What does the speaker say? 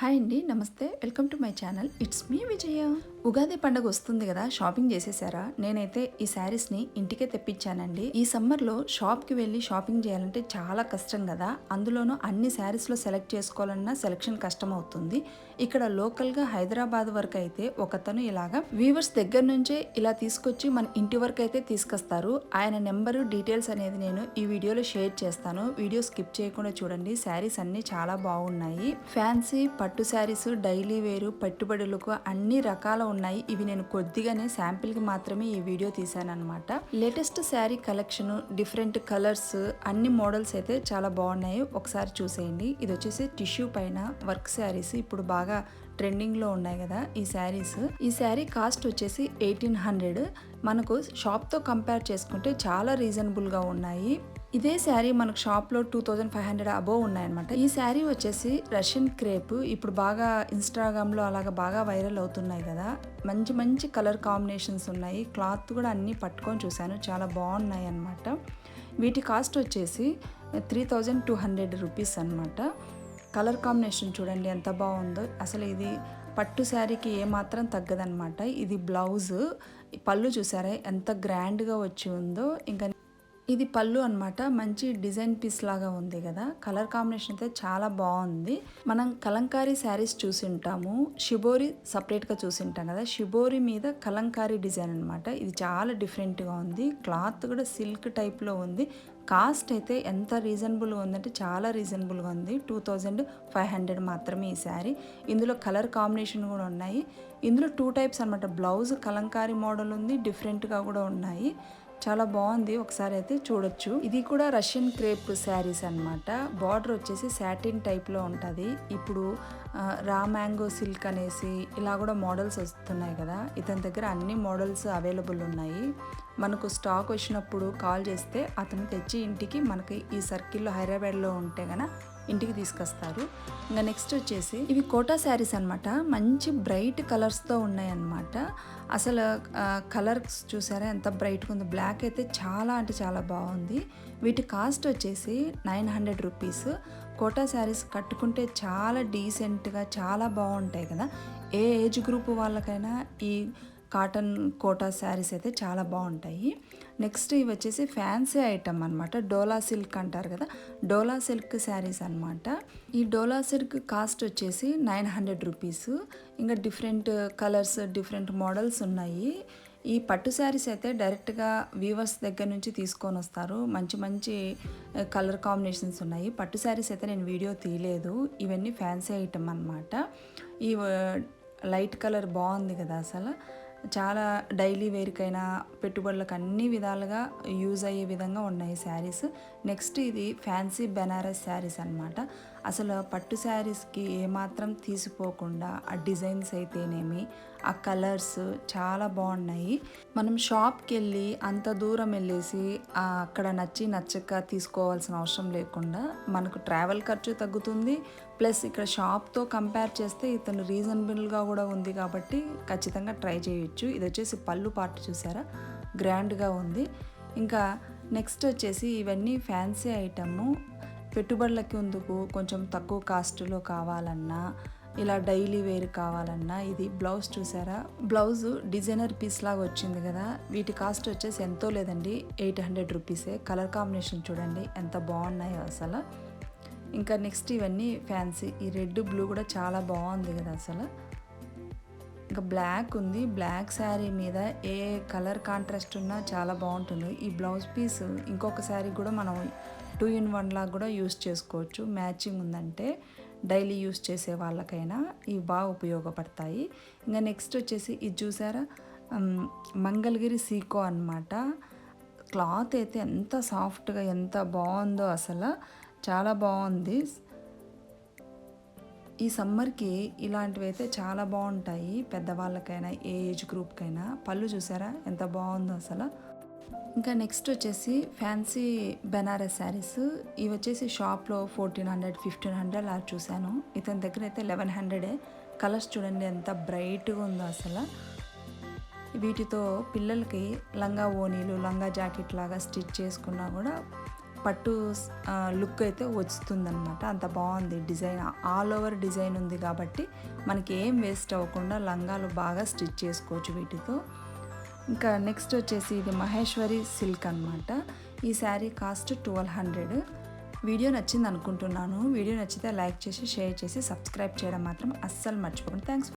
Hi అండి, నమస్తే. Welcome to my channel. It's me Vijaya. Ugadi పండుగ వస్తుంది కదా, షాపింగ్ చేసేసారా? నేనైతే ఈ శారీస్ని ఇంటికే తెప్పించానండి. ఈ సమ్మర్లో షాప్కి వెళ్ళి షాపింగ్ చేయాలంటే చాలా కష్టం కదా, అందులోనూ అన్ని శారీస్లో సెలెక్ట్ చేసుకోవాలన్నా సెలెక్షన్ కష్టం అవుతుంది. ఇక్కడ లోకల్గా హైదరాబాద్ వరకు అయితే ఒకతను ఇలాగా వీవర్స్ దగ్గర నుంచే ఇలా తీసుకొచ్చి మన ఇంటి వరకు అయితే తీసుకొస్తారు. ఆయన నెంబరు డీటెయిల్స్ అనేది నేను ఈ వీడియోలో షేర్ చేస్తాను. వీడియో స్కిప్ చేయకుండా చూడండి. శారీస్ అన్నీ చాలా బాగున్నాయి. ఫ్యాన్సీ పట్టు శారీస్, డైలీ వేరు, పెట్టుబడులకు అన్ని రకాల ఉన్నాయి. ఇవి నేను కొద్దిగానే శాంపిల్కి మాత్రమే ఈ వీడియో తీసానమాట. Latest sari collection, different colours, అన్ని మోడల్స్ అయితే చాలా బాగున్నాయి. ఒకసారి చూసేయండి. ఇది వచ్చేసి టిష్యూ పైన వర్క్ శారీస్ ఇప్పుడు బాగా ట్రెండింగ్లో ఉన్నాయి కదా ఈ శారీస్. ఈ శారీ కాస్ట్ వచ్చేసి 1800. మనకు షాప్తో కంపేర్ చేసుకుంటే చాలా రీజనబుల్గా ఉన్నాయి. ఇదే శారీ మనకు షాప్లో 2500 అబోవ్ ఉన్నాయన్నమాట. ఈ శారీ వచ్చేసి రష్యన్ క్రేప్ ఇప్పుడు బాగా ఇన్స్టాగ్రామ్లో అలాగా బాగా వైరల్ అవుతున్నాయి కదా. మంచి మంచి కలర్ కాంబినేషన్స్ ఉన్నాయి. క్లాత్ కూడా అన్నీ పట్టుకొని చూశాను, చాలా బాగున్నాయి అన్నమాట. వీటి కాస్ట్ వచ్చేసి 3200 రూపీస్ అనమాట. కలర్ కాంబినేషన్ చూడండి ఎంత బాగుందో. అసలు ఇది పట్టు శారీకి ఏమాత్రం తగ్గదనమాట. ఇది బ్లౌజ్, పళ్ళు చూసారా ఎంత గ్రాండ్గా వచ్చి ఉందో. ఇంకా ఇది పళ్ళు అనమాట. మంచి డిజైన్ పీస్ లాగా ఉంది కదా. కలర్ కాంబినేషన్ అయితే చాలా బాగుంది. మనం కలంకారీ శారీస్ చూసి ఉంటాము, షిబోరి సపరేట్గా చూసి ఉంటాం కదా. షిబోరి మీద కలంకారీ డిజైన్ అనమాట. ఇది చాలా డిఫరెంట్గా ఉంది. క్లాత్ కూడా సిల్క్ టైప్లో ఉంది. కాస్ట్ అయితే ఎంత రీజనబుల్గా ఉందంటే చాలా రీజనబుల్గా ఉంది. 2500 మాత్రమే ఈ శారీ. ఇందులో కలర్ కాంబినేషన్ కూడా ఉన్నాయి. ఇందులో 2 టైప్స్ అనమాట. బ్లౌజ్ కలంకారీ మోడల్ ఉంది, డిఫరెంట్గా కూడా ఉన్నాయి. చాలా బాగుంది, ఒకసారి అయితే చూడొచ్చు. ఇది కూడా రష్యన్ క్రేప్ శారీస్ అనమాట. బార్డర్ వచ్చేసి సాటిన్ టైప్లో ఉంటుంది. ఇప్పుడు రా మ్యాంగో సిల్క్ అనేసి ఇలా కూడా మోడల్స్ వస్తున్నాయి కదా. ఇతని దగ్గర అన్ని మోడల్స్ అవైలబుల్ ఉన్నాయి. మనకు స్టాక్ వచ్చినప్పుడు కాల్ చేస్తే అతను తెచ్చి ఇంటికి మనకి ఈ సర్కిల్లో హైదరాబాద్లో ఉంటే కనుక ఇంటికి తీసుకొస్తారు. ఇంకా నెక్స్ట్ వచ్చేసి ఇవి కోటా శారీస్ అనమాట. మంచి బ్రైట్ కలర్స్తో ఉన్నాయన్నమాట. అసలు కలర్స్ చూసారా ఎంత బ్రైట్గా ఉంది. బ్లాక్ అయితే చాలా అంటే చాలా బాగుంది. వీటి కాస్ట్ వచ్చేసి 900 రూపీస్. కోటా శారీస్ కట్టుకుంటే చాలా డీసెంట్గా చాలా బాగుంటాయి కదా. ఏ ఏజ్ గ్రూప్ వాళ్ళకైనా ఈ కాటన్ కోటా శారీస్ అయితే చాలా బాగుంటాయి. నెక్స్ట్ ఇవి వచ్చేసి ఫ్యాన్సీ ఐటమ్ అనమాట. డోలా సిల్క్ అంటారు కదా, డోలా సిల్క్ శారీస్ అనమాట. ఈ డోలా సిల్క్ కాస్ట్ వచ్చేసి 900 రూపీస్. ఇంకా డిఫరెంట్ కలర్స్, డిఫరెంట్ మోడల్స్ ఉన్నాయి. ఈ పట్టు శారీస్ అయితే డైరెక్ట్గా వీవర్స్ దగ్గర నుంచి తీసుకొని వస్తారు. మంచి మంచి కలర్ కాంబినేషన్స్ ఉన్నాయి. పట్టు శారీస్ అయితే నేను వీడియో తీయలేదు. ఇవన్నీ ఫ్యాన్సీ ఐటమ్ అనమాట. ఈ లైట్ కలర్ బాగుంది కదా. అసలు చాలా డైలీ వేర్కైనా పెట్టుబడులకు అన్ని విధాలుగా యూజ్ అయ్యే విధంగా ఉన్నాయి శారీస్. నెక్స్ట్ ఇది ఫ్యాన్సీ బెనారస్ శారీస్ అనమాట. అసలు పట్టు శారీస్కి ఏమాత్రం తీసిపోకుండా ఆ డిజైన్స్ అయితేనేమి, ఆ కలర్స్ చాలా బాగున్నాయి. మనం షాప్కి వెళ్ళి అంత దూరం వెళ్ళేసి అక్కడ నచ్చి నచ్చక తీసుకోవాల్సిన అవసరం లేకుండా మనకు ట్రావెల్ ఖర్చు తగ్గుతుంది. ప్లస్ ఇక్కడ షాప్తో కంపేర్ చేస్తే ఇతను రీజనబుల్గా కూడా ఉంది కాబట్టి ఖచ్చితంగా ట్రై చేయొచ్చు. ఇది వచ్చేసి పళ్ళు పార్ట్ చూసారా, గ్రాండ్గా ఉంది. ఇంకా నెక్స్ట్ వచ్చేసి ఇవన్నీ ఫ్యాన్సీ ఐటము. పెట్టుబడులకి ఎందుకు కొంచెం తక్కువ కాస్ట్లో కావాలన్నా, ఇలా డైలీ వేర్ కావాలన్నా. ఇది బ్లౌజ్ చూసారా, బ్లౌజ్ డిజైనర్ పీస్ లాగా వచ్చింది కదా. వీటి కాస్ట్ వచ్చేసి ఎంతో లేదండి, 800 రూపీసే. కలర్ కాంబినేషన్ చూడండి ఎంత బాగున్నాయో అసలు. ఇంకా నెక్స్ట్ ఇవన్నీ ఫ్యాన్సీ. ఈ రెడ్ బ్లూ కూడా చాలా బాగుంది కదా అసలు. ఇంకా బ్లాక్ ఉంది. బ్లాక్ శారీ మీద ఏ కలర్ కాంట్రాస్ట్ ఉన్నా చాలా బాగుంటుంది. ఈ బ్లౌజ్ పీస్ ఇంకొక శారీ కూడా మనం 2 in 1 లాగా కూడా యూస్ చేసుకోవచ్చు. మ్యాచింగ్ ఉందంటే డైలీ యూస్ చేసే వాళ్ళకైనా ఇవి బాగా ఉపయోగపడతాయి. ఇంకా నెక్స్ట్ వచ్చేసి ఇది చూసారా, మంగళగిరి సీకో అనమాట. క్లాత్ అయితే ఎంత సాఫ్ట్గా ఎంత బాగుందో అసలు, చాలా బాగుంది. ఈ సమ్మర్కి ఇలాంటివి అయితే చాలా బాగుంటాయి పెద్దవాళ్ళకైనా ఏ ఏజ్ గ్రూప్కైనా. పళ్ళు చూసారా ఎంత బాగుందో అసలు. ఇంకా నెక్స్ట్ వచ్చేసి ఫ్యాన్సీ బెనారస్ శారీస్. ఇవి వచ్చేసి షాప్లో 1400, 1500 అలా చూశాను. ఇతని దగ్గర అయితే 1100. కలర్స్ చూడండి ఎంత బ్రైట్గా ఉందో అసలు. వీటితో పిల్లలకి లంగా ఓనీలు, లంగా జాకెట్ లాగా స్టిచ్ చేసుకున్నా కూడా పట్టు లుక్ అయితే వస్తుందన్నమాట. అంత బాగుంది డిజైన్, ఆల్ ఓవర్ డిజైన్ ఉంది కాబట్టి మనకి ఏం వేస్ట్ అవ్వకుండా లంగాలు బాగా స్టిచ్ చేసుకోవచ్చు వీటితో. ఇంకా నెక్స్ట్ వచ్చేసి ఇది మహేశ్వరి సిల్క్ అనమాట. ఈ శారీ కాస్ట్ 1200. వీడియో నచ్చింది అనుకుంటున్నాను. వీడియో నచ్చితే లైక్ చేసి, షేర్ చేసి, సబ్స్క్రైబ్ చేయడం మాత్రం అస్సలు మర్చిపోకండి. థ్యాంక్స్.